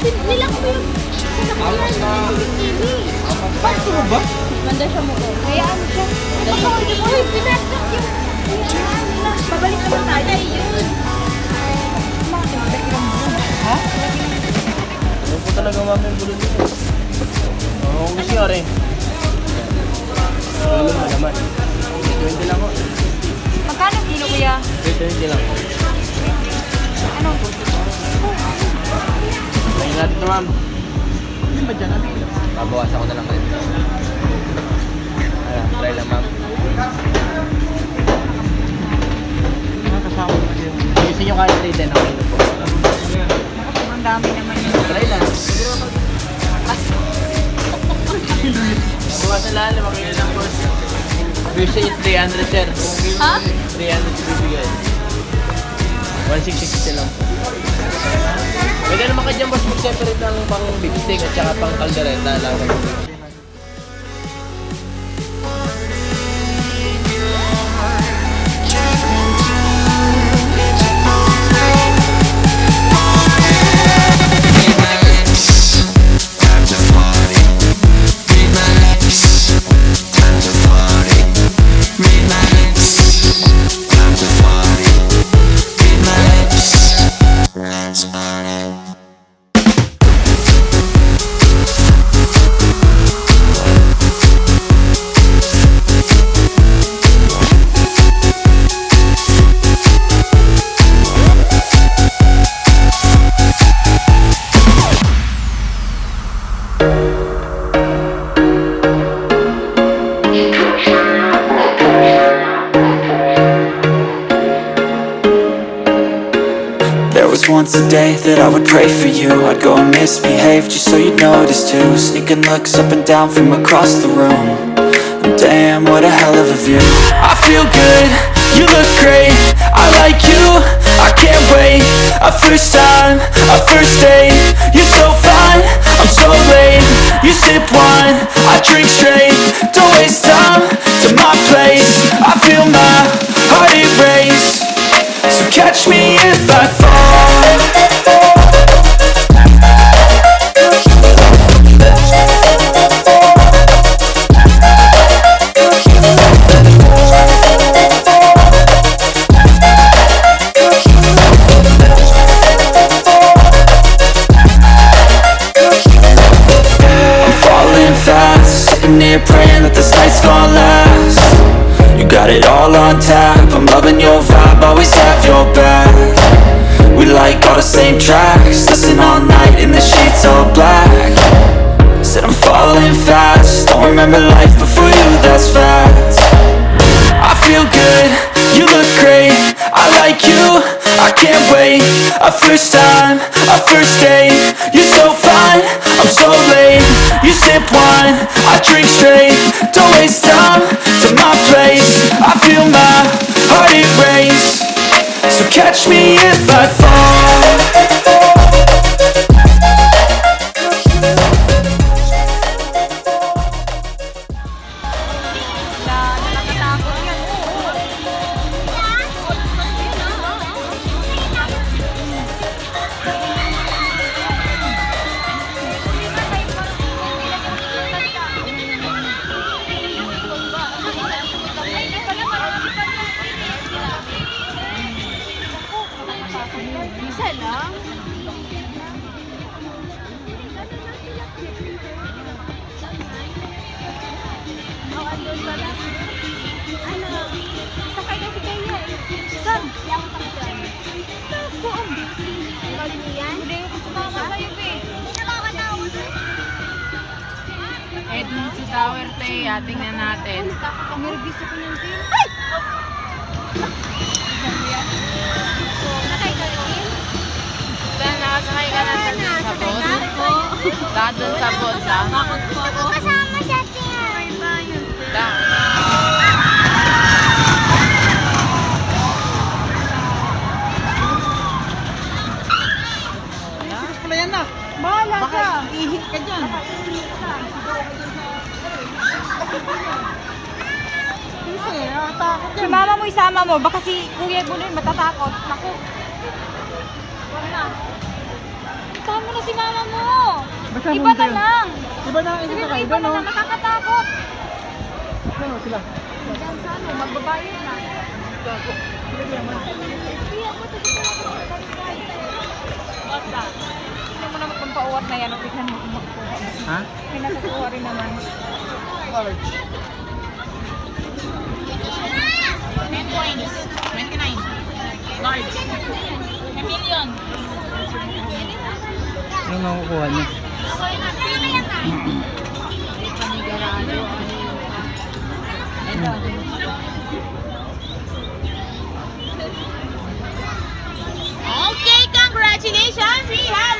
Nilang ko yung Alas na. Bakit mo ba? Manda siya mo ko. Hayaan mo siya. Uy, pinasok yung... Babalik naman tayo. Yun. Ha? Ano po talaga mami yung bulod nito? Oo, gusto nga rin. Ano mo naman? 20 lang ko. Magkano kilo kuya? 20 lang. Ano? Tingnan natin ito ma'am. Hindi ba dyan natin? Babawasan ko na lang kayo. Ayan, try lang ma'am. Kasama mo na yun. Gusto nyo kahit 310 ako ito po. Ang dami naman yun. Try lang. Babawasan lang, makikita lang po. Gusto nyo 300 sir. Ha? 300 bibigay. 160 lang po. Pwede naman ka dyan boss mag-separate ng pang big stick at saka pang caldereta lang. There was once a day that I would pray for you. I'd go and misbehave just so you'd notice too. Sneaking looks up and down from across the room. And damn, what a hell of a view. I feel good, you look great. I like you, I can't wait. A first time, a first date. You're so fine, I'm so late. You sip wine, I drink straight. Don't waste time to my place. I feel my heart erase. So catch me if I fall. I'm falling fast, sitting here praying that this night's gonna last. You got it all on tap, I'm loving your vibe, always have your back. We like all the same tracks, listen all night in the sheets all black. Said I'm falling fast, don't remember life before you, that's fact. I feel good, you look great, I like you, I can't wait. A first time, a first date. You're so fine, I'm so late. You sip wine, I drink straight. Don't waste time to my place. I feel my heart erase. So catch me if I fall. Nakakatakot yan. Isa lang. Oh, andun pala. Ano? Sakay na si Kaya. Saan? Yang pagkain. Buong. Ikaw din yan? Hindi, gusto mama sa'yo, eh. Sinamakan na ako. Eh, dun sa tower, te, tingnan natin. Nervous ako ng sin. Ay! Sakay ka rin? Saan, nakasakay ka na dun sa Sakay boat? ka? Da, dun sa boat, da? Gusto ko kasama siya, Tia. Da. Bahala ka. Ihit ka dyan. Si mama mo isama mo, baka si Kuya Bulin matatakot. Naku. Wala na. Puntahan mo na si mama mo. Basta Iba pumunta na yun. lang. Iba na ang Sabi isa mo, kayo iba doon, na no? lang. Nakakatakot. Ano sila? Diyan sa ano, magbabayad na. Hindi mo naman pampauwat na yan. Tignan mo kung makukuha. Ha? Pinatutuwa rin naman. 10 points. 29. Large. A million. Ano makukuha niya? Okay, congratulations! We have